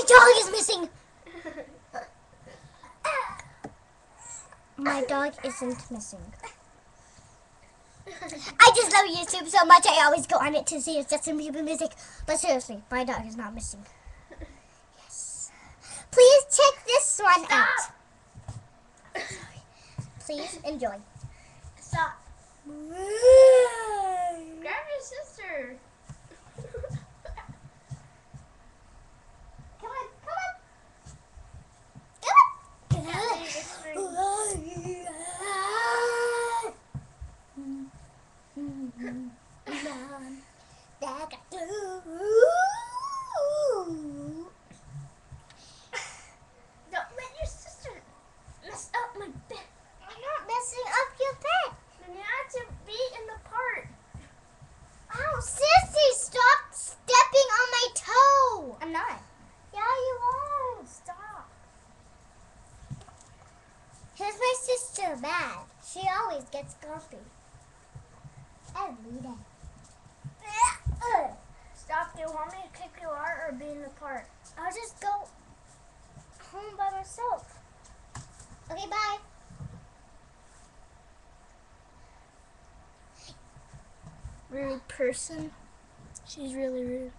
dog is missing. My dog isn't missing. I just love YouTube so much. I always go on it to see if Justin Bieber music. But seriously, my dog is not missing. Yes. Please check this one out. Please enjoy. Stop. Grab your sister. Come on, come on. Don't let your sister mess up my bed. I'm not messing up your bed. Then you have to be in the part. Oh, Sissy, stop stepping on my toe. I'm not. Yeah, you are. Stop. Here's my sister, Mad. She always gets coffee. Every day. Stop. Do you want me to kick you out or be in the park? I'll just go home by myself. Okay, bye. Rude person. She's really rude.